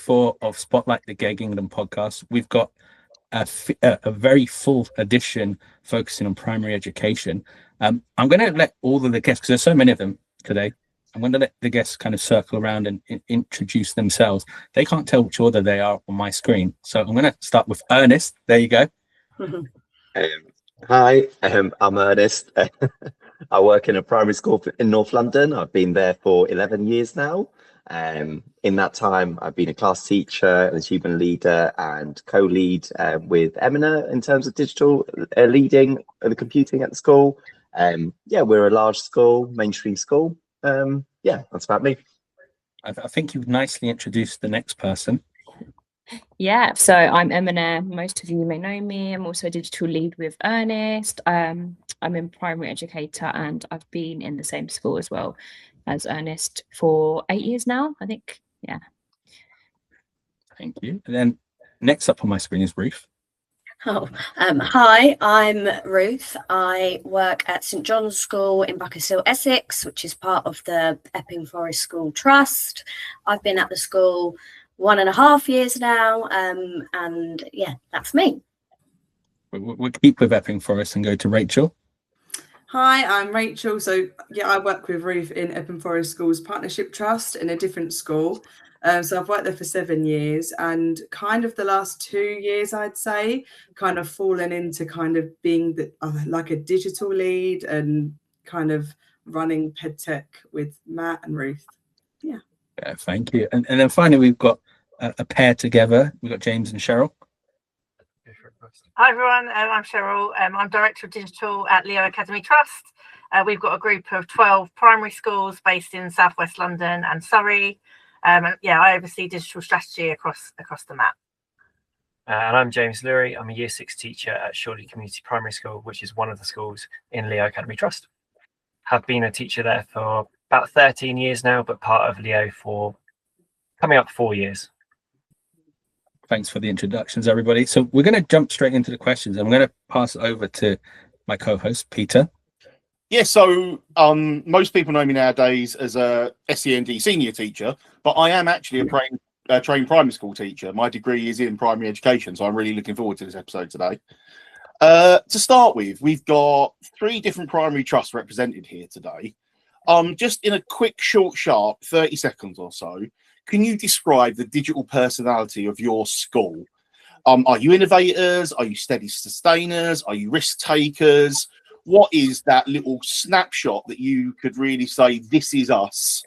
4 of Spotlight the GEG England podcast. We've got a very full edition focusing on primary education. I'm going to let all of the guests, because there's so many of them today, I'm going to let the guests kind of circle around and introduce themselves. They can't tell which order they are on my screen. So I'm going to start with Ernest. There you go. Hi, I'm Ernest. I work in a primary school in North London. I've been there for 11 years now. In that time, I've been a class teacher, an achievement leader, and co-lead with Emine in terms of digital leading the computing at the school. Yeah, we're a large school, mainstream school. Yeah, that's about me. I think you've nicely introduced the next person. Yeah, so I'm Emine. Most of you may know me. I'm also a digital lead with Ernest. I'm a primary educator, and I've been in the same school as well as Ernest for 8 years now, I think. Yeah. Thank you. And then next up on my screen is Ruth. Hi, I'm Ruth. I work at St John's School in Buckers Essex, which is part of the Epping Forest School Trust. I've been at the school 1.5 years now, and yeah, that's me. We'll keep with Epping Forest and go to Rachel. Hi, I'm Rachel. So yeah, I work with Ruth in Epping Forest School's Partnership Trust in a different school. So I've worked there for 7 years, and kind of the last 2 years, I'd say, kind of fallen into kind of being like a digital lead and kind of running PedTech with Matt and Ruth. Yeah. Thank you. And then finally, we've got a pair together. We've got James and Cheryl. Hi everyone, I'm Cheryl. I'm Director of Digital at Leo Academy Trust. We've got a group of 12 primary schools based in South West London and Surrey. And yeah, I oversee digital strategy across the map. And I'm James Lewry. I'm a Year 6 teacher at Shirley Community Primary School, which is one of the schools in Leo Academy Trust. Have been a teacher there for about 13 years now, but part of Leo for coming up 4 years. Thanks for the introductions, everybody. So we're going to jump straight into the questions. I'm going to pass it over to my co-host, Peter. Yeah, so most people know me nowadays as a SEND senior teacher, but I am actually a trained primary school teacher. My degree is in primary education, so I'm really looking forward to this episode today. To start with, we've got 3 different primary trusts represented here today. Just in a quick, short, sharp 30 seconds or so, can you describe the digital personality of your school? Are you innovators? Are you steady sustainers? Are you risk takers? What is that little snapshot that you could really say, this is us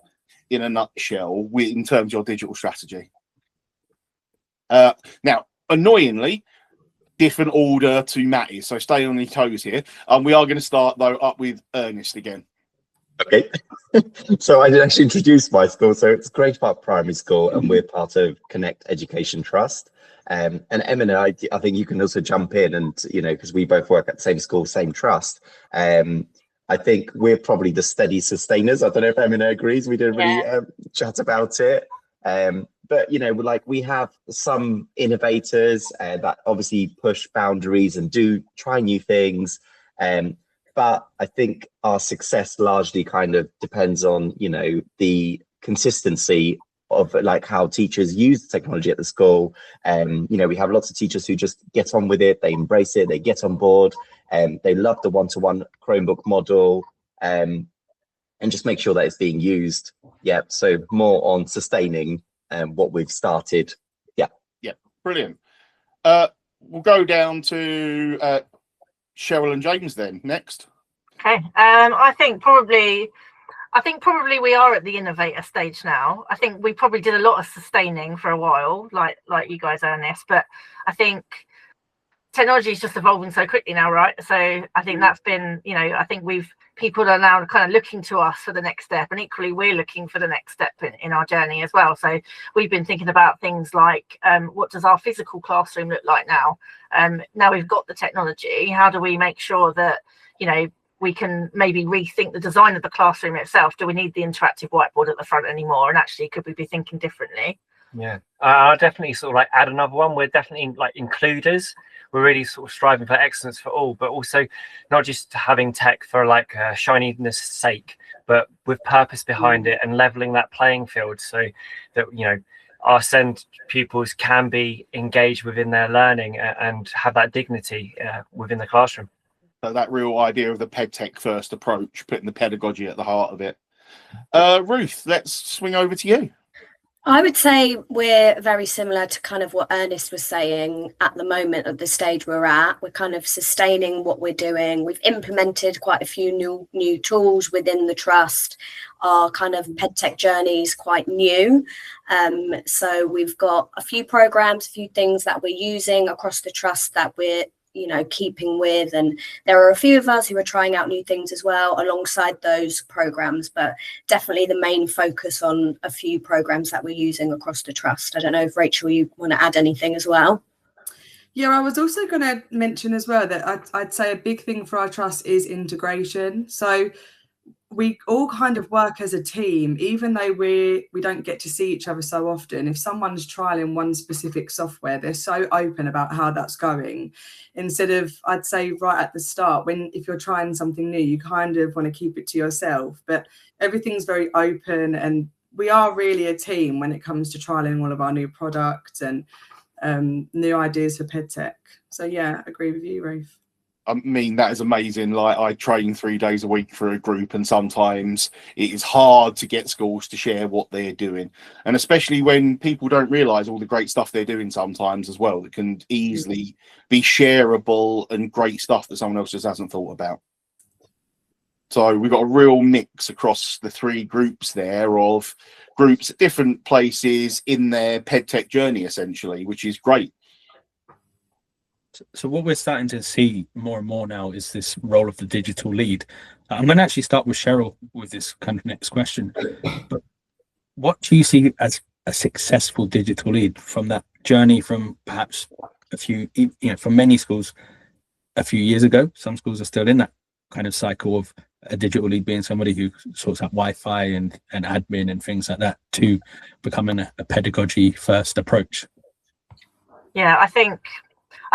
in a nutshell in terms of your digital strategy? Now, annoyingly, different order to Matty, so stay on your toes here. We are going to start, though, up with Ernest again. Okay, so I did actually introduce my school. So it's Great Park Primary School, and we're part of Connect Education Trust. And Emine, I think you can also jump in, and because we both work at the same school, same trust. I think we're probably the steady sustainers. I don't know if Emine agrees. We didn't really chat about it. But we have some innovators that obviously push boundaries and do try new things. But I think our success largely kind of depends on, the consistency of how teachers use technology at the school. We have lots of teachers who just get on with it. They embrace it. They get on board. They love the one-to-one Chromebook model and just make sure that it's being used. Yeah. So more on sustaining what we've started. Yeah. Yeah. Brilliant. We'll go down to Cheryl and James then next. Okay. I think probably we are at the innovator stage now. I think we probably did a lot of sustaining for a while, like you guys, Ernest. But I think technology is just evolving so quickly now, right? So I think that's been, I think people are now kind of looking to us for the next step, and equally we're looking for the next step in our journey as well. So we've been thinking about things like what does our physical classroom look like now? Now we've got the technology, how do we make sure that we can maybe rethink the design of the classroom itself? Do we need the interactive whiteboard at the front anymore? And actually, could we be thinking differently? Yeah, I'll definitely sort of add another one. We're definitely includers. We're really sort of striving for excellence for all, but also not just having tech for shininess sake, but with purpose behind it and leveling that playing field so that our SEND pupils can be engaged within their learning and have that dignity within the classroom. So that real idea of the PedTech first approach, putting the pedagogy at the heart of it. Ruth, let's swing over to you. I would say we're very similar to kind of what Ernest was saying at the moment at the stage we're at. We're kind of sustaining what we're doing. We've implemented quite a few new tools within the trust. Our kind of PedTech journey is quite new. So we've got a few programs, a few things that we're using across the trust that we're keeping with, and there are a few of us who are trying out new things as well alongside those programs, but definitely the main focus on a few programs that we're using across the trust. I don't know if Rachel, you want to add anything as well? Yeah, I was also going to mention as well that I'd say a big thing for our trust is integration. So we all kind of work as a team, even though we don't get to see each other so often. If someone's trialing one specific software, they're so open about how that's going. Instead of, I'd say right at the start, if you're trying something new, you kind of want to keep it to yourself, but everything's very open, and we are really a team when it comes to trialing all of our new products and new ideas for PedTech. So yeah, agree with you, Ruth. I mean, that is amazing. Like, I train 3 days a week for a group, and sometimes it is hard to get schools to share what they're doing. And especially when people don't realise all the great stuff they're doing sometimes as well, that can easily be shareable and great stuff that someone else just hasn't thought about. So we've got a real mix across the 3 groups there of groups at different places in their PedTech journey, essentially, which is great. So what we're starting to see more and more now is this role of the digital lead. I'm going to actually start with Cheryl with this kind of next question. But what do you see as a successful digital lead from that journey from perhaps from many schools a few years ago? Some schools are still in that kind of cycle of a digital lead being somebody who sorts out Wi-Fi and admin and things like that, to becoming a pedagogy first approach. Yeah, I think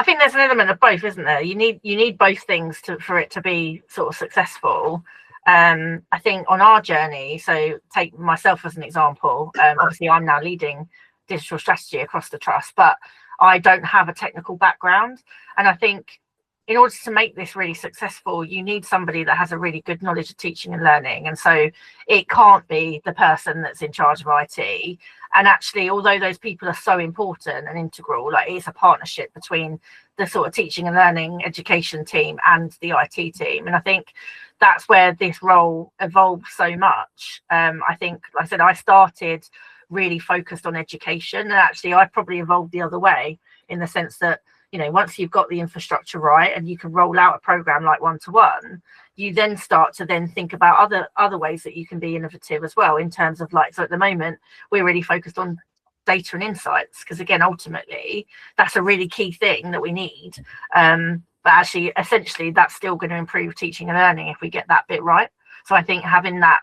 there's an element of both, isn't there? You need both things for it to be sort of successful. I think on our journey, so take myself as an example, obviously I'm now leading digital strategy across the trust, but I don't have a technical background. And I think in order to make this really successful, you need somebody that has a really good knowledge of teaching and learning. And so it can't be the person that's in charge of IT. And actually, although those people are so important and integral, like, it's a partnership between the sort of teaching and learning education team and the IT team. And I think that's where this role evolved so much. I think, like I said, I started really focused on education, and actually I probably evolved the other way, in the sense that, once you've got the infrastructure right and you can roll out a program like one-to-one, you then start to think about other ways that you can be innovative as well, in terms of, like, so at the moment we're really focused on data and insights, because again, ultimately that's a really key thing that we need. But actually, essentially, that's still going to improve teaching and learning if we get that bit right. So I think having that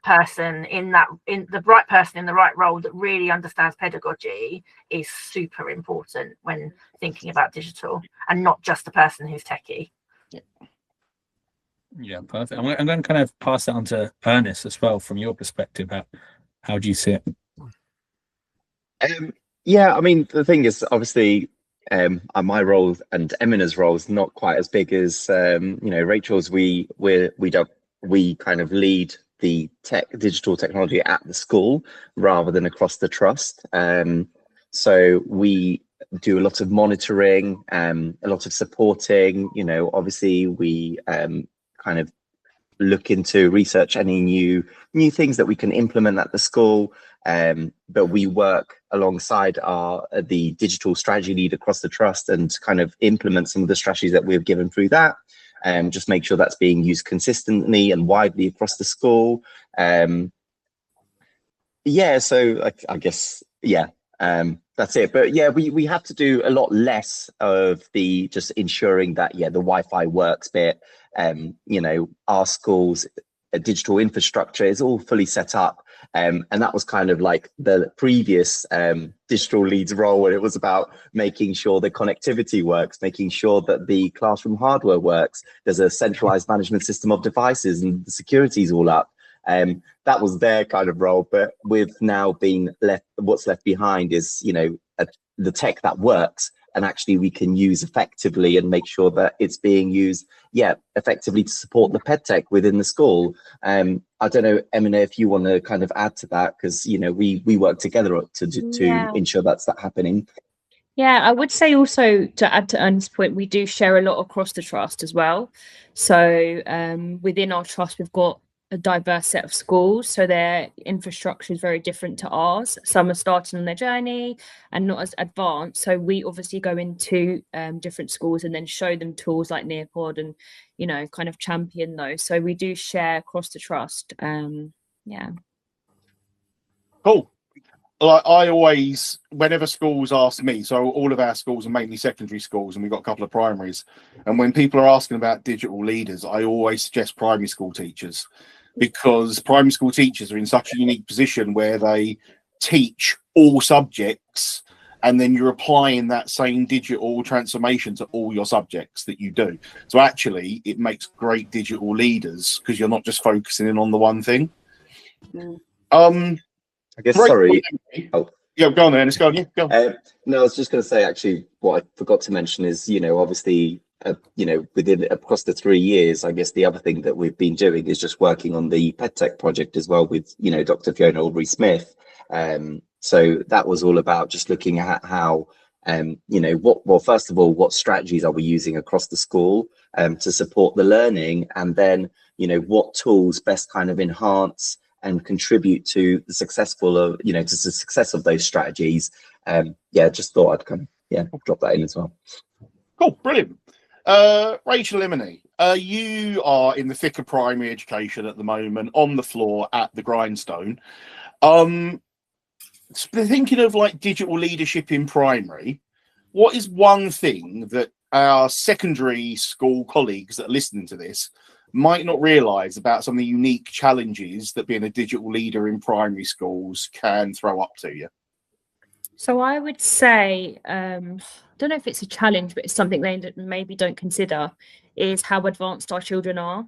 person in the right role that really understands pedagogy is super important when thinking about digital, and not just a person who's techie. Yeah, perfect. I'm going to kind of pass that on to Ernest as well, from your perspective. How do you see it? Yeah, I mean, the thing is, obviously, my role and Emine's role is not quite as big as Rachel's. We kind of lead the digital technology at the school rather than across the trust. So we do a lot of monitoring, a lot of supporting. Obviously we kind of look into research any new things that we can implement at the school. But we work alongside the digital strategy lead across the trust and kind of implement some of the strategies that we've given through that. Just make sure that's being used consistently and widely across the school. Yeah, so I guess, yeah, that's it. But yeah, we have to do a lot less of the just ensuring that, the Wi-Fi works bit. Our school's digital infrastructure is all fully set up. And that was kind of like the previous digital lead's role, where it was about making sure the connectivity works, making sure that the classroom hardware works. There's a centralized management system of devices and the security's all up. That was their kind of role, but with now being left, what's left behind is, you know, the tech that works and actually we can use effectively and make sure that it's being used, effectively to support the PedTech within the school. I don't know, Emine, if you want to kind of add to that, because, you know, we work together to ensure that's happening. Yeah, I would say also, to add to Ernest's point, we do share a lot across the trust as well. So within our trust, we've got a diverse set of schools, so their infrastructure is very different to ours. Some are starting on their journey and not as advanced, so we obviously go into different schools and then show them tools like Nearpod and, you know, kind of champion those. So we do share across the trust. Cool. Like, I always, whenever schools ask me, so all of our schools are mainly secondary schools and we've got a couple of primaries, and when people are asking about digital leaders, I always suggest primary school teachers, because primary school teachers are in such a unique position where they teach all subjects, and then you're applying that same digital transformation to all your subjects that you do. So actually it makes great digital leaders, because you're not just focusing in on the one thing. I guess, sorry. Oh, yeah, go on then. Let's go on. Yeah, go on. No, I was just going to say, actually, what I forgot to mention is, you know, obviously, you know, across the 3 years, I guess the other thing that we've been doing is just working on the PedTech project as well with, you know, Dr. Fiona Albury-Smith. So that was all about just looking at how, you know, first of all, what strategies are we using across the school to support the learning, and then, you know, what tools best kind of enhance and contribute to the successful of, you know, to the success of those strategies. Just thought I'd kind of drop that in as well. Cool, brilliant. Rachel, Emine, you are in the thick of primary education at the moment, on the floor at the grindstone. Thinking of like digital leadership in primary, what is one thing that our secondary school colleagues that are listening to this might not realise about some of the unique challenges that being a digital leader in primary schools can throw up to you? So I would say, I don't know if it's a challenge, but it's something they maybe don't consider, is how advanced our children are.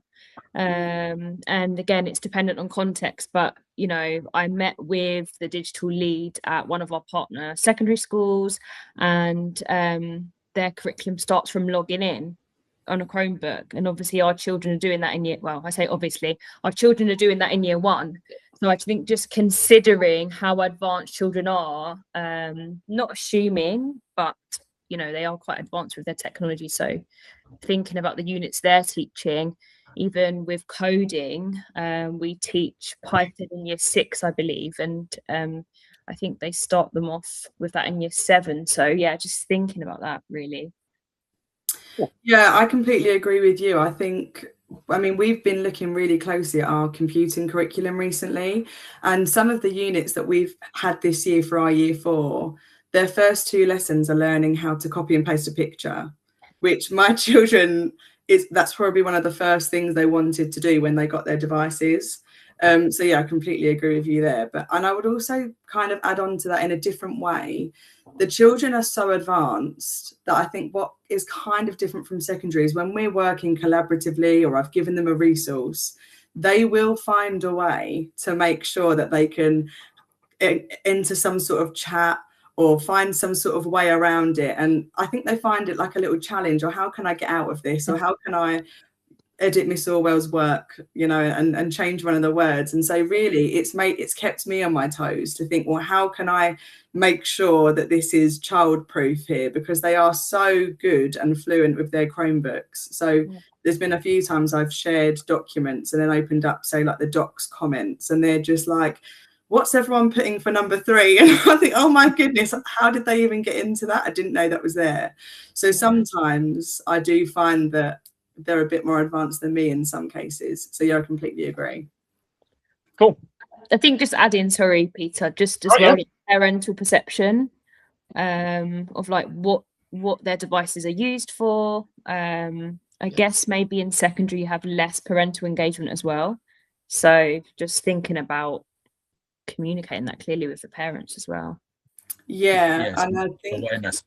And again, it's dependent on context, but, you know, I met with the digital lead at one of our partner secondary schools, and their curriculum starts from logging in on a Chromebook, and obviously our children are doing that in our children are doing that in year one. So I think just considering how advanced children are, not assuming, but, you know, they are quite advanced with their technology. So thinking about the units they're teaching, even with coding, we teach Python in year 6, I believe, and I think they start them off with that in year 7. So yeah, just thinking about that really. Yeah, I completely agree with you. I mean, we've been looking really closely at our computing curriculum recently, and some of the units that we've had this year for our year 4, their first 2 lessons are learning how to copy and paste a picture, which my children, that's probably one of the first things they wanted to do when they got their devices. So yeah, I completely agree with you there. And I would also kind of add on to that in a different way. The children are so advanced that I think what is kind of different from secondary is when we're working collaboratively, or I've given them a resource, they will find a way to make sure that they can enter some sort of chat or find some sort of way around it. And I think they find it like a little challenge, or how can I get out of this? Or how can I edit Miss Orwell's work, you know, and change one of the words? And so really it's kept me on my toes to think, well, how can I make sure that this is child proof here, because they are so good and fluent with their Chromebooks. So there's been a few times I've shared documents and then opened up, say, like the docs comments, and they're just like, what's everyone putting for number 3? And I think, oh my goodness, how did they even get into that? I didn't know that was there. So sometimes I do find that they're a bit more advanced than me in some cases. So yeah, I completely agree. Cool. I think just add in, sorry, Peter, just as well, parental perception of like what their devices are used for. I guess maybe in secondary you have less parental engagement as well. So just thinking about communicating that clearly with the parents as well. Yeah, and I think awareness.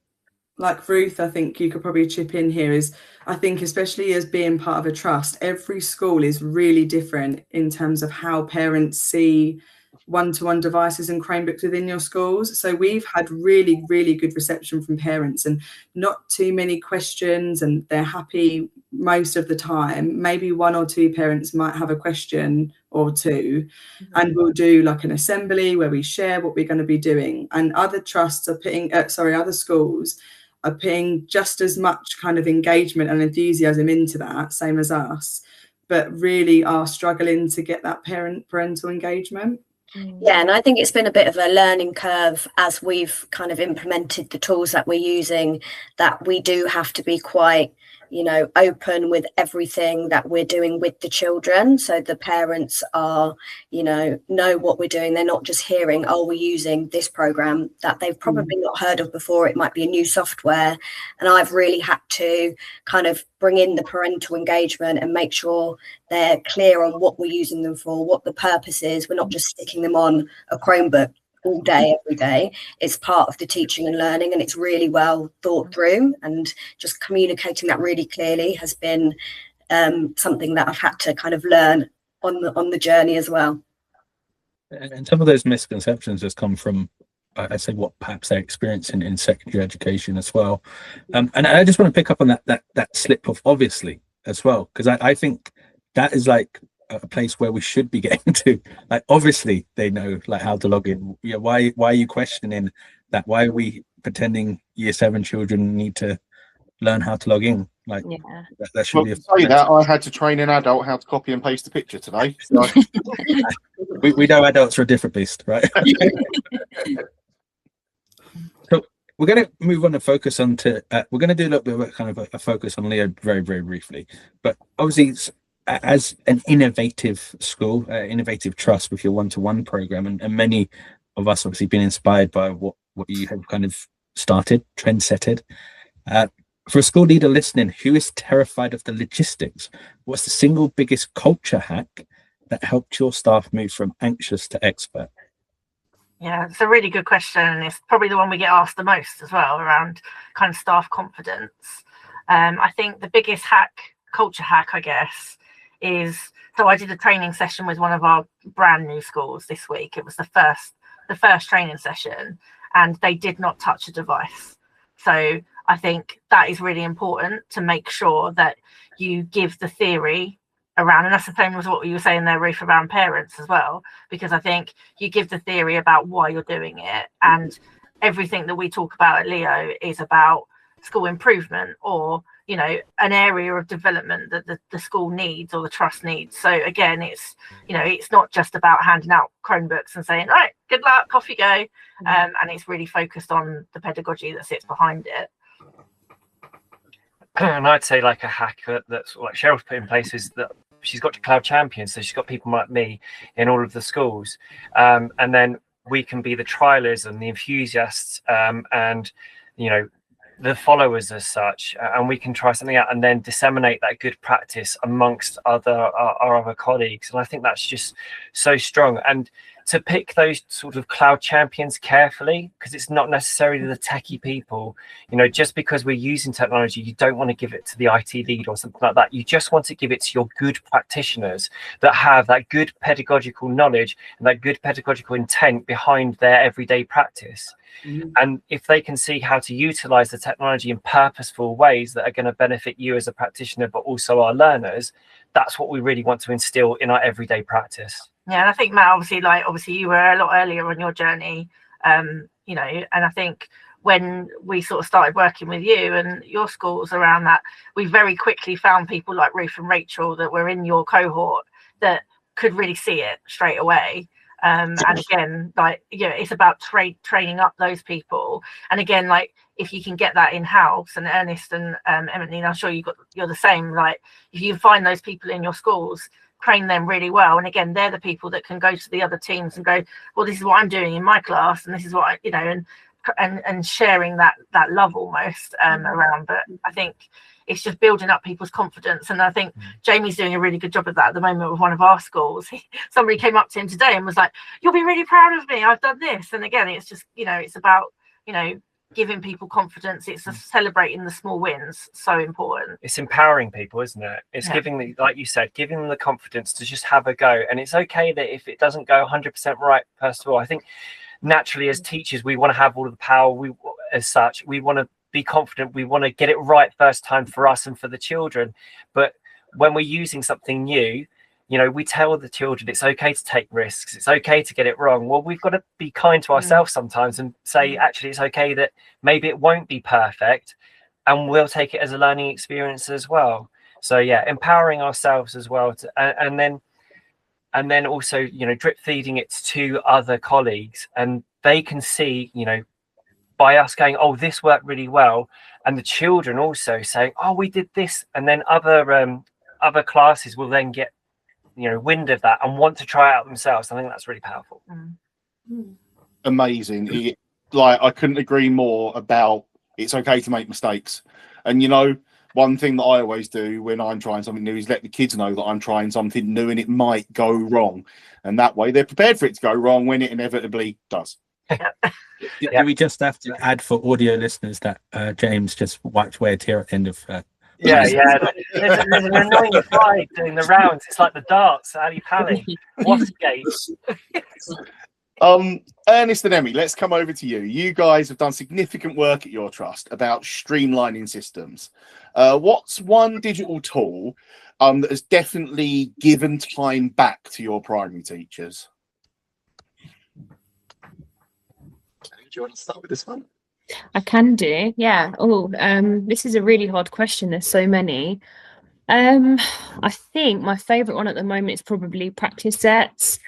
like Ruth, I think you could probably chip in here, is I think especially as being part of a trust, every school is really different in terms of how parents see one-to-one devices and Chromebooks within your schools. So we've had really, really good reception from parents and not too many questions, and they're happy most of the time. Maybe one or two parents might have a question or two, and we'll do like an assembly where we share what we're going to be doing. And other trusts are putting, other schools are putting just as much kind of engagement and enthusiasm into that, same as us, but really are struggling to get that parental engagement. Yeah, and I think it's been a bit of a learning curve as we've kind of implemented the tools that we're using, that we do have to be quite, you know, open with everything that we're doing with the children. So the parents are, you know what we're doing. They're not just hearing, oh, we're using this program that they've probably not heard of before. It might be a new software. And I've really had to kind of bring in the parental engagement and make sure they're clear on what we're using them for, what the purpose is. We're not just sticking them on a Chromebook all day, every day. It's part of the teaching and learning, and it's really well thought through, and just communicating that really clearly has been something that I've had to kind of learn on the journey as well. And some of those misconceptions just come from, I say, what perhaps they're experiencing in secondary education as well. And I just want to pick up on that slip of obviously as well, because I think that is like a place where we should be getting to. Like, obviously they know like how to log in. Yeah, why are you questioning that? Why are we pretending year 7 children need to learn how to log in? Like, that should be a say that I had to train an adult how to copy and paste the picture today. So. we know adults are a different beast, right? So we're going to move on to focus on we're going to do a little bit of kind of a focus on Leo very, very briefly. But obviously, as an innovative school, innovative trust with your one-to-one program, and many of us obviously been inspired by what you have kind of started, trend-setted. For a school leader listening who is terrified of the logistics, what's the single biggest culture hack that helped your staff move from anxious to expert? Yeah, it's a really good question, and it's probably the one we get asked the most as well, around kind of staff confidence. I think the biggest culture hack, I guess, is, so I did a training session with one of our brand new schools this week. It was the first training session, and they did not touch a device. So I think that is really important, to make sure that you give the theory around, and that's the same as what you were saying there, Ruth, around parents as well, because I think you give the theory about why you're doing it, and everything that we talk about at Leo is about school improvement, or an area of development that the school needs or the trust needs. So again, it's it's not just about handing out Chromebooks and saying, right, good luck, off you go, and it's really focused on the pedagogy that sits behind it. And I'd say like a hack that's like Cheryl's put in place is that she's got cloud champions, so she's got people like me in all of the schools, and then we can be the trialers and the enthusiasts, and the followers as such, and we can try something out and then disseminate that good practice amongst our other colleagues. And I think that's just so strong. And to pick those sort of cloud champions carefully, because it's not necessarily the techie people. Just because we're using technology, you don't want to give it to the IT lead or something like that. You just want to give it to your good practitioners that have that good pedagogical knowledge and that good pedagogical intent behind their everyday practice. And if they can see how to utilize the technology in purposeful ways that are going to benefit you as a practitioner, but also our learners, that's what we really want to instill in our everyday practice. Yeah, and I think, Matt, obviously you were a lot earlier on your journey, and I think when we sort of started working with you and your schools around that, we very quickly found people like Ruth and Rachel that were in your cohort that could really see it straight away. And again, it's about training up those people. And again, if you can get that in-house, and Ernest and Emine, I'm sure you're the same, if you find those people in your schools, train them really well, and again, they're the people that can go to the other teams and go, well, this is what I'm doing in my class, and this is what and sharing that love almost around. But I think it's just building up people's confidence, and I think Jamie's doing a really good job of that at the moment with one of our schools. Somebody came up to him today and was like, you'll be really proud of me, I've done this. And again, it's just it's about giving people confidence. It's celebrating the small wins. So important. It's empowering people, isn't it? It's giving them, like you said, giving them the confidence to just have a go. And it's okay that if it doesn't go 100% right, first of all, I think naturally as teachers, we want to have all of the power. We want to be confident. We want to get it right first time for us and for the children. But when we're using something new, you know, we tell the children it's okay to take risks. It's okay to get it wrong. Well, we've got to be kind to ourselves sometimes and say, actually, it's okay that maybe it won't be perfect, and we'll take it as a learning experience as well. So yeah, empowering ourselves as well, and then also, you know, drip feeding it to other colleagues, and they can see, you know, by us going, oh, this worked really well, and the children also saying, oh, we did this, and then other classes will then get, you know, wind of that and want to try out themselves. I think that's really powerful. Amazing. Like, I couldn't agree more about it's okay to make mistakes. And, you know, one thing that I always do when I'm trying something new is let the kids know that I'm trying something new and it might go wrong. And that way they're prepared for it to go wrong when it inevitably does. Do we just have to add for audio listeners that James just wiped away a tear at the end of There's an annoying fly doing the rounds. It's like the darts, Ali Pally, Watergate. Ernest and Emmy, let's come over to you. You guys have done significant work at your trust about streamlining systems. What's one digital tool that has definitely given time back to your primary teachers? Do you want to start with this one? I can do, yeah. Oh, this is a really hard question. There's so many. I think my favourite one at the moment is probably practice sets.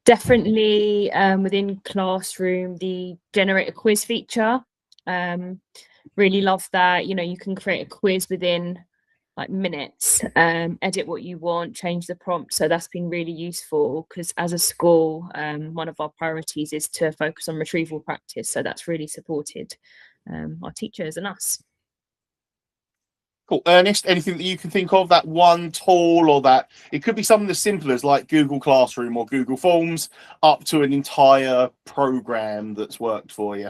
Definitely within Classroom, the generate a quiz feature. Really love that. You know, you can create a quiz within like minutes, edit what you want, change the prompt. So that's been really useful because as a school, one of our priorities is to focus on retrieval practice. So that's really supported our teachers and us. Cool. Ernest, anything that you can think of, that one tool, or that it could be something as simple as like Google Classroom or Google Forms, up to an entire program that's worked for you?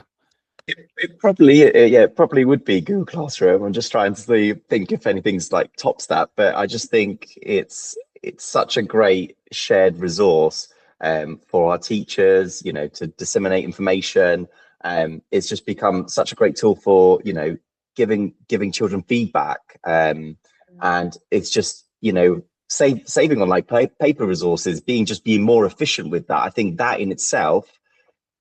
It probably would be Google Classroom. I'm just trying to think if anything's like tops that, but I just think it's such a great shared resource for our teachers, you know, to disseminate information. It's just become such a great tool for, you know, giving children feedback, and it's just, you know, saving on like paper resources, being more efficient with that. I think that in itself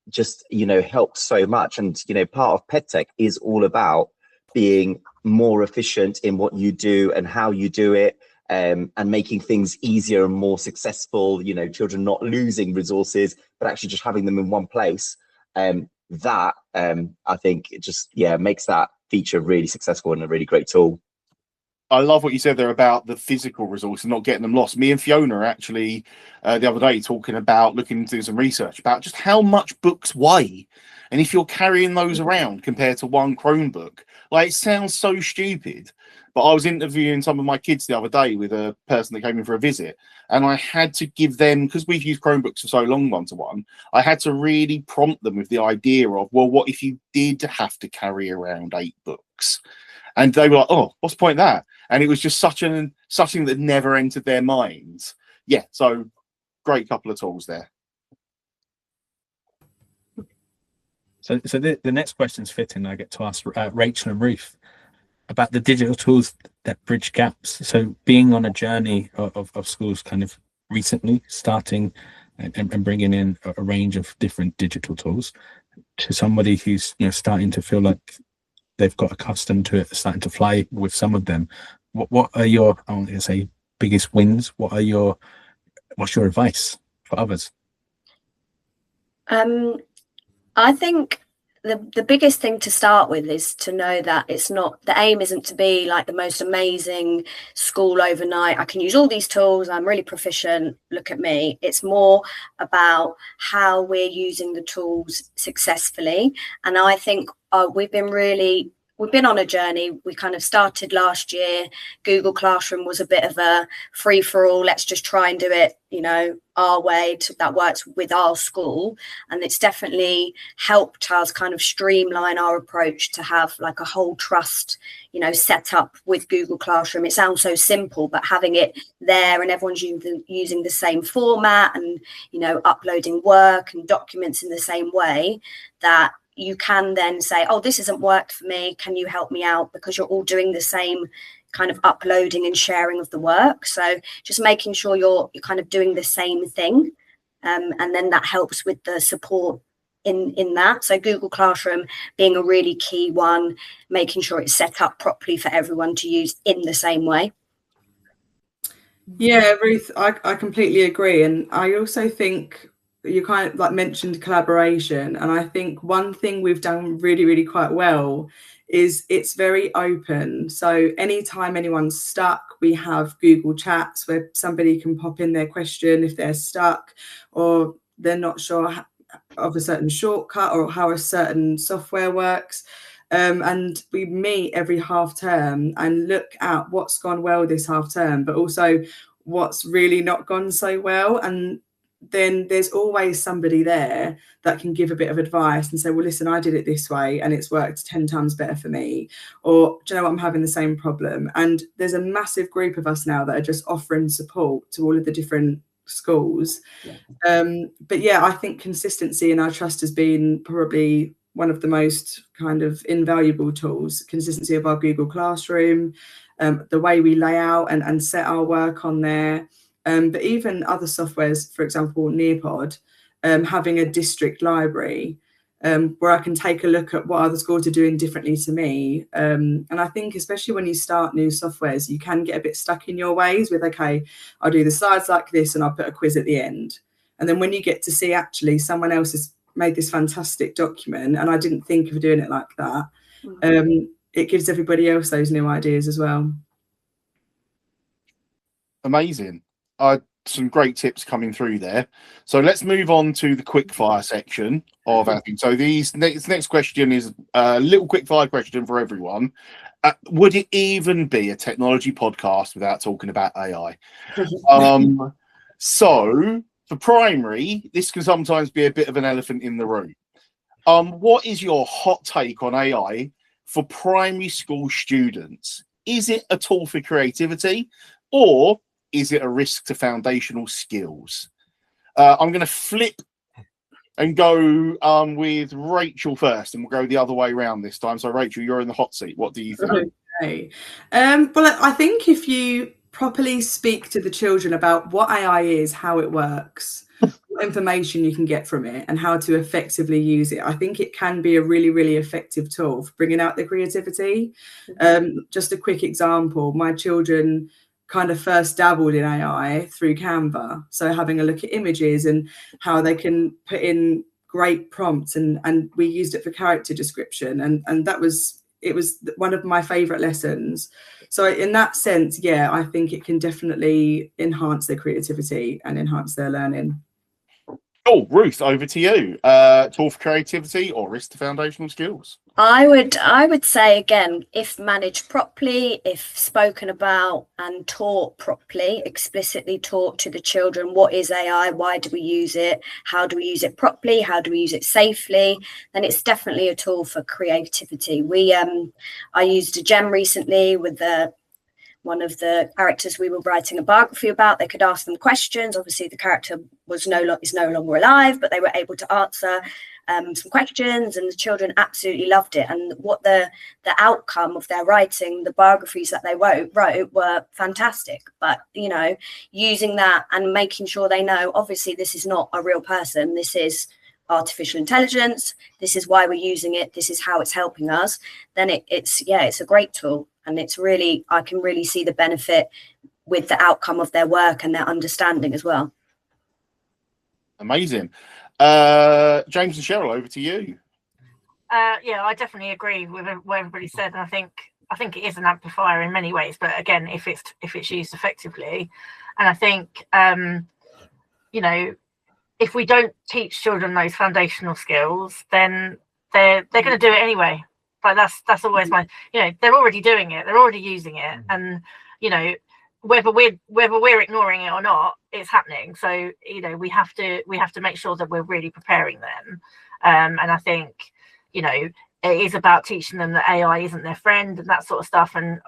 just, you know, helps so much. And, you know, part of PedTech is all about being more efficient in what you do and how you do it, and making things easier and more successful, you know, children not losing resources, but actually just having them in one place. That I think it just, makes that feature really successful and a really great tool. I love what you said there about the physical resource and not getting them lost. Me and Fiona are actually the other day talking about looking into some research about just how much books weigh, and if you're carrying those around compared to one Chromebook. Like, it sounds so stupid, but I was interviewing some of my kids the other day with a person that came in for a visit, and I had to give them, because we've used Chromebooks for so long one-to-one, I had to really prompt them with the idea of, well, what if you did have to carry around 8 books? And they were like, oh, what's the point of that? And it was just something that never entered their minds. Yeah, so great couple of tools there. So the next question's fitting. I get to ask Rachel and Ruth about the digital tools that bridge gaps. So being on a journey of schools kind of recently, starting and bringing in a range of different digital tools, to somebody who's, you know, starting to feel like they've got accustomed to it, starting to fly with some of them. What are your, I want to say, biggest wins? What's your advice for others? I think the biggest thing to start with is to know that it's not, the aim isn't to be like the most amazing school overnight. I can use all these tools, I'm really proficient, look at me. It's more about how we're using the tools successfully. And I think we've been really we've been on a journey. We kind of started last year. Google Classroom was a bit of a free for all. Let's just try and do it, you know, our way that works with our school. And it's definitely helped us kind of streamline our approach to have like a whole trust, you know, set up with Google Classroom. It sounds so simple, but having it there and everyone's using the same format and, you know, uploading work and documents in the same way, that you can then say, oh, this hasn't worked for me. Can you help me out? Because you're all doing the same kind of uploading and sharing of the work. So just making sure you're kind of doing the same thing. And then that helps with the support in that. So Google Classroom being a really key one, making sure it's set up properly for everyone to use in the same way. Yeah, Ruth, I completely agree. And I also think you kind of like mentioned collaboration, and I think one thing we've done really quite well is it's very open. So anytime anyone's stuck, we have Google Chats where somebody can pop in their question if they're stuck or they're not sure of a certain shortcut or how a certain software works. And we meet every half term and look at what's gone well this half term, but also what's really not gone so well. And then there's always somebody there that can give a bit of advice and say, well, listen, I did it this way and it's worked 10 times better for me. Or, do you know what, I'm having the same problem. And there's a massive group of us now that are just offering support to all of the different schools. But yeah, I think consistency in our trust has been probably one of the most kind of invaluable tools. Consistency of our Google Classroom, the way we lay out and set our work on there. But even other softwares, for example, Nearpod, having a district library where I can take a look at what other schools are doing differently to me. And I think especially when you start new softwares, you can get a bit stuck in your ways with, okay, I'll do the slides like this and I'll put a quiz at the end. And then when you get to see actually someone else has made this fantastic document and I didn't think of doing it like that, it gives everybody else those new ideas as well. Amazing. Some great tips coming through there. So let's move on to the quickfire section of our thing. So this next question is a little quickfire question for everyone. Would it even be a technology podcast without talking about AI? So for primary, this can sometimes be a bit of an elephant in the room. What is your hot take on AI for primary school students? Is it a tool for creativity, or is it a risk to foundational skills? I'm going to flip and go with Rachel first, and we'll go the other way around this time. So, Rachel, you're in the hot seat. What do you think? Okay. Well, I think if you properly speak to the children about what AI is, how it works, what information you can get from it, and how to effectively use it, I think it can be a really effective tool for bringing out their creativity. Just a quick example, my children kind of first dabbled in AI through Canva. So having a look at images and how they can put in great prompts, and we used it for character description. And it was one of my favorite lessons. So in that sense, yeah, I think it can definitely enhance their creativity and enhance their learning. Oh, Ruth, over to you. Tool for creativity or risk to foundational skills? I would say, again, if managed properly, if spoken about and taught properly, explicitly taught to the children, what is AI, why do we use it, how do we use it properly, how do we use it safely, then it's definitely a tool for creativity. I used a gem recently with one of the characters we were writing a biography about. They could ask them questions. Obviously, the character is no longer alive, but they were able to answer some questions, and the children absolutely loved it. And what the outcome of their writing, the biographies that they wrote were fantastic. But, you know, using that and making sure they know, obviously, this is not a real person. This is artificial intelligence. This is why we're using it. This is how it's helping us. Then it's a great tool. And it's really, I can really see the benefit with the outcome of their work and their understanding as well. Amazing. James and Cheryl, over to you. Yeah, I definitely agree with what everybody said. And I think it is an amplifier in many ways, but again, if it's used effectively. And I think, you know, if we don't teach children those foundational skills, then they're going to do it anyway. Like that's always my, they're already doing it, they're already using it, and whether we're ignoring it or not, it's happening. So we have to make sure that we're really preparing them, and I think it is about teaching them that AI isn't their friend and that sort of stuff. And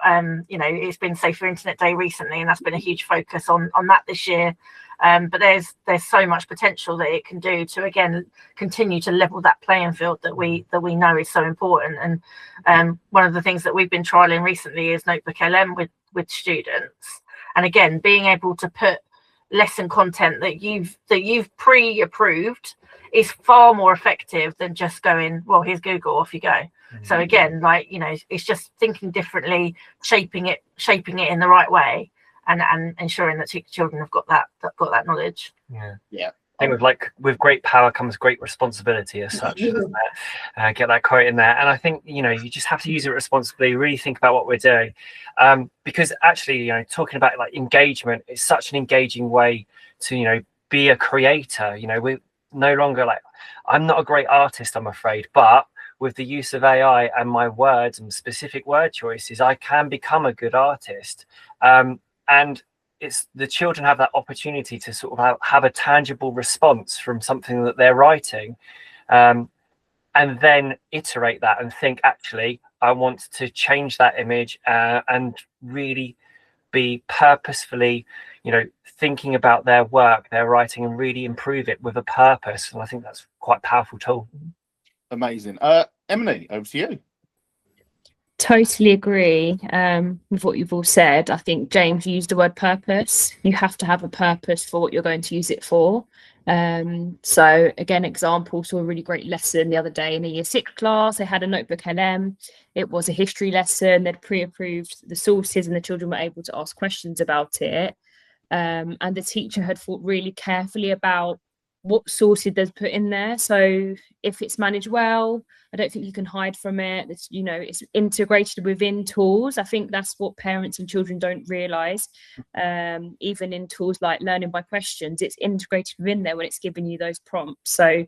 it's been Safer Internet Day recently, and that's been a huge focus on that this year. But there's so much potential that it can do to, again, continue to level that playing field that we know is so important. And one of the things that we've been trialing recently is Notebook LM with students, and again, being able to put lesson content that you've pre-approved is far more effective than just going, well, here's Google, off you go. So again, it's just thinking differently, shaping it in the right way, and ensuring that children have got that knowledge. Yeah. I think with great power comes great responsibility as such. Get that quote in there. And I think, you just have to use it responsibly, really think about what we're doing. Because actually, talking about engagement is such an engaging way to, be a creator. We're no longer I'm not a great artist, I'm afraid, but with the use of AI and my words and specific word choices, I can become a good artist. And it's the children have that opportunity to sort of have a tangible response from something that they're writing, and then iterate that and think, actually, I want to change that image, and really be purposefully, thinking about their work, their writing, and really improve it with a purpose. And I think that's quite a powerful tool. Amazing. Emine, over to you. Totally agree with what you've all said. I think James used the word purpose. You have to have a purpose for what you're going to use it for. So again, example, saw a really great lesson the other day in a year 6 class. They had a Notebook LM. It was a history lesson. They'd pre-approved the sources, and the children were able to ask questions about it. And the teacher had thought really carefully about what sources they've put in there. So if it's managed well, I don't think you can hide from it. It's, it's integrated within tools. I think that's what parents and children don't realise. Even in tools like learning by questions, it's integrated within there when it's giving you those prompts. So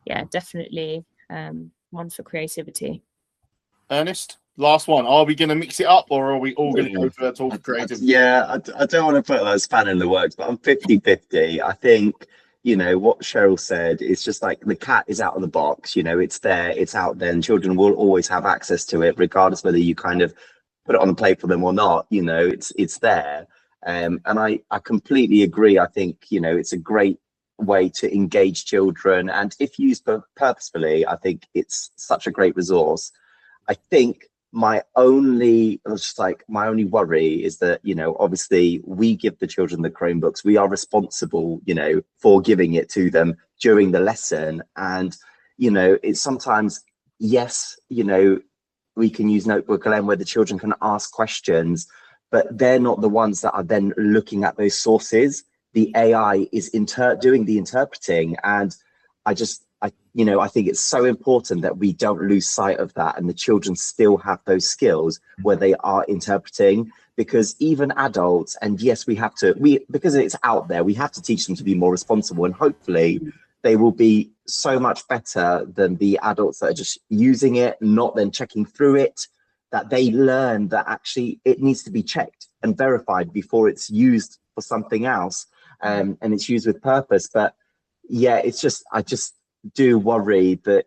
yeah, definitely one for creativity. Ernest, last one. Are we going to mix it up, or are we all going to go for a talk of creative? Yeah, I don't want to put a span in the works, but I'm 50-50. I think what Cheryl said is just the cat is out of the box. It's there, it's out there, and children will always have access to it, regardless whether you kind of put it on the plate for them or not. It's there. And I completely agree. I think it's a great way to engage children, and if used purposefully, I think it's such a great resource. I think my only worry is that obviously we give the children the Chromebooks, we are responsible for giving it to them during the lesson, and it's sometimes, yes, we can use Notebook LM where the children can ask questions, but they're not the ones that are then looking at those sources. The AI is doing the interpreting, and I think it's so important that we don't lose sight of that, and the children still have those skills where they are interpreting, because even adults, and yes, because it's out there, we have to teach them to be more responsible, and hopefully they will be so much better than the adults that are just using it, not then checking through it, that they learn that actually it needs to be checked and verified before it's used for something else, and it's used with purpose. But yeah, I just do worry that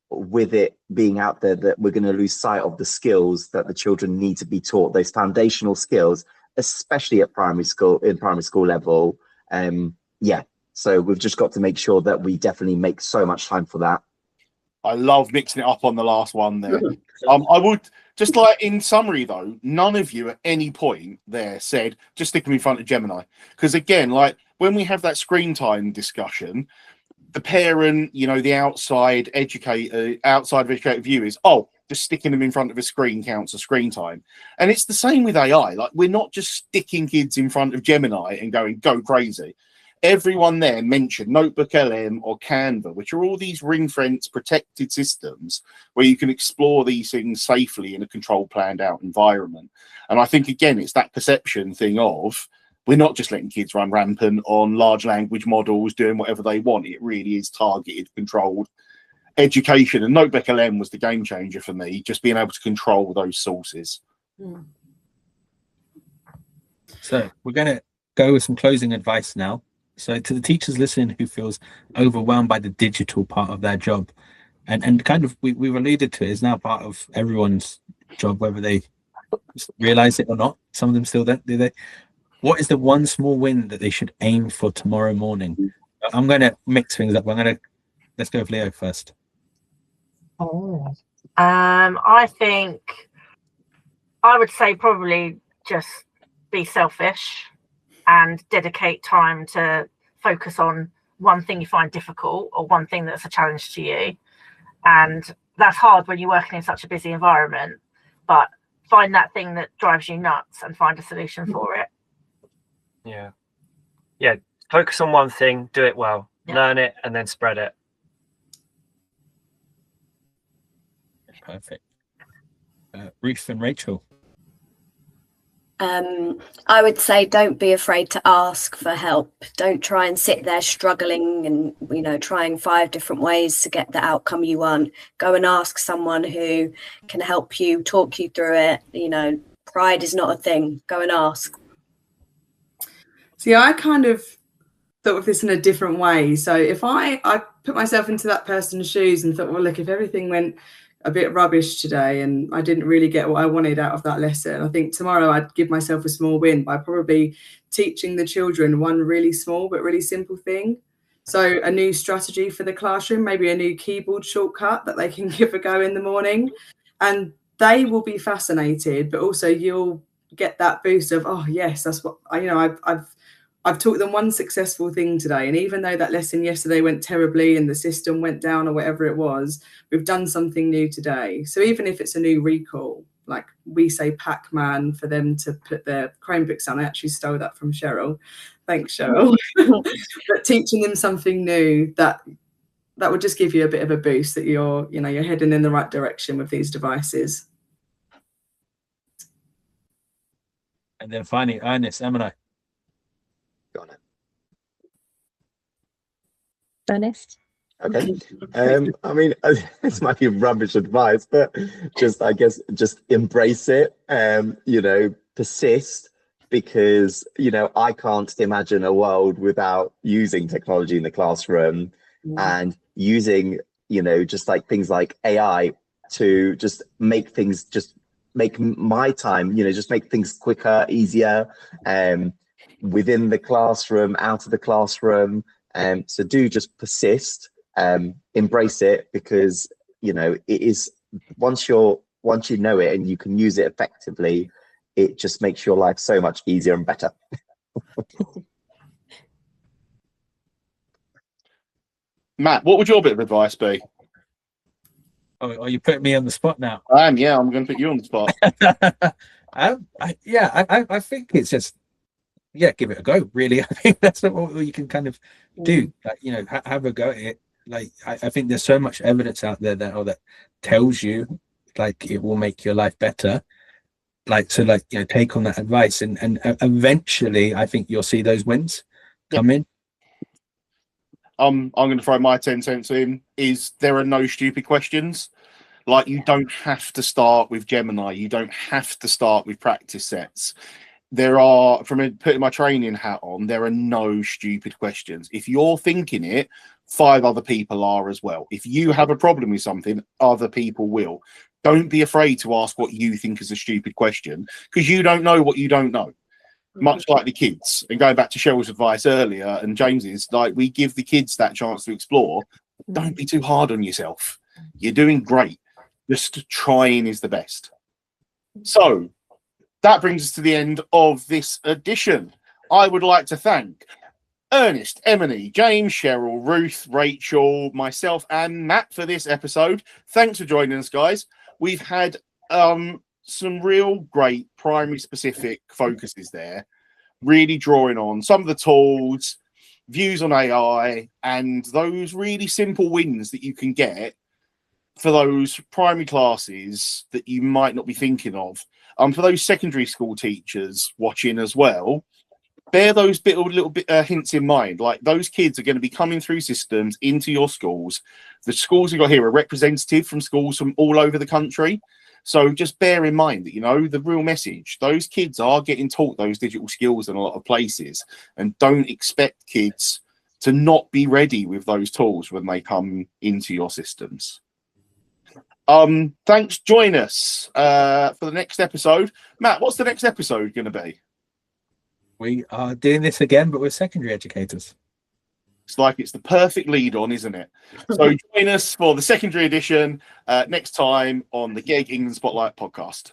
with it being out there, that we're going to lose sight of the skills that the children need to be taught, those foundational skills, especially at primary school level. So we've just got to make sure that we definitely make so much time for that. I love mixing it up on the last one there. I would just in summary though, none of you at any point there said just stick them in front of Gemini, because again, when we have that screen time discussion, the parent, the outside of educator view is, just sticking them in front of a screen counts as screen time. And it's the same with AI. We're not just sticking kids in front of Gemini and going, go crazy. Everyone there mentioned Notebook LM or Canva, which are all these ring-fence protected systems where you can explore these things safely in a controlled, planned out environment. And I think, again, it's that perception thing of, we're not just letting kids run rampant on large language models doing whatever they want. It really is targeted, controlled. education, and Notebook LM was the game changer for me, just being able to control those sources. So we're going to go with some closing advice now. So to the teachers listening who feels overwhelmed by the digital part of their job, and kind of we've alluded to it, is now part of everyone's job, whether they realize it or not. Some of them still don't, do they? What is the one small win that they should aim for tomorrow morning? I'm going to mix things up. Let's go with Leo first. I think I would say probably just be selfish and dedicate time to focus on one thing you find difficult or one thing that's a challenge to you. And that's hard when you're working in such a busy environment, but find that thing that drives you nuts and find a solution for it. Yeah. Focus on one thing, do it well, learn it, and then spread it. Perfect. Ruth and Rachel. I would say don't be afraid to ask for help. Don't try and sit there struggling and, trying 5 different ways to get the outcome you want. Go and ask someone who can help you, talk you through it. Pride is not a thing. Go and ask. See, I kind of thought of this in a different way. So if I put myself into that person's shoes and thought, well, look, if everything went a bit rubbish today and I didn't really get what I wanted out of that lesson, I think tomorrow I'd give myself a small win by probably teaching the children one really small but really simple thing. So a new strategy for the classroom, maybe a new keyboard shortcut that they can give a go in the morning, and they will be fascinated, but also you'll get that boost of, oh yes, that's what I've taught them one successful thing today. And even though that lesson yesterday went terribly and the system went down or whatever it was, we've done something new today. So even if it's a new recall, like we say Pac-Man for them to put their Chromebooks on. I actually stole that from Cheryl. Thanks, Cheryl. But teaching them something new that would just give you a bit of a boost that you're heading in the right direction with these devices. And then finally, Ernest, Emine. Got it. Ernest? Okay. I mean, this might be rubbish advice, but I guess just embrace it. Persist, because I can't imagine a world without using technology in the classroom and using just like things like AI to just make my time just make things quicker, easier, within the classroom, out of the classroom. So do just persist, embrace it, because it is once you know it and you can use it effectively, it just makes your life so much easier and better. Matt, what would your bit of advice be? Oh, you put me on the spot now. I'm going to put you on the spot. I think it's just give it a go, really. I think that's what you can kind of do, have a go at it. I think there's so much evidence out there that tells you it will make your life better, take on that advice, and eventually I think you'll see those wins come in. I'm going to throw my 10 cents in. There are no stupid questions. You don't have to start with Gemini, you don't have to start with practice sets. There are, from putting my training hat on, there are no stupid questions. If you're thinking it, 5 other people are as well. If you have a problem with something, other people will. Don't be afraid to ask what you think is a stupid question, because you don't know what you don't know. Much like the kids. And going back to Cheryl's advice earlier and James's, we give the kids that chance to explore. Don't be too hard on yourself. You're doing great. Just trying is the best. So that brings us to the end of this edition. I would like to thank Ernest, Emine, James, Cheryl, Ruth, Rachel, myself, and Matt for this episode. Thanks for joining us, guys. We've had some real great primary specific focuses there, really drawing on some of the tools, views on AI, and those really simple wins that you can get for those primary classes that you might not be thinking of. For those secondary school teachers watching as well, bear those little bit hints in mind. Those kids are going to be coming through systems into your schools The schools we've got here are representative from schools from all over the country. So just bear in mind that, you know, the real message, those kids are getting taught those digital skills in a lot of places, and don't expect kids to not be ready with those tools when they come into your systems. Thanks. Join us for the next episode. Matt, what's the next episode going to be? We are doing this again, but we're secondary educators. It's like it's the perfect lead on, isn't it? So join us for the secondary edition next time on the GEG England Spotlight podcast.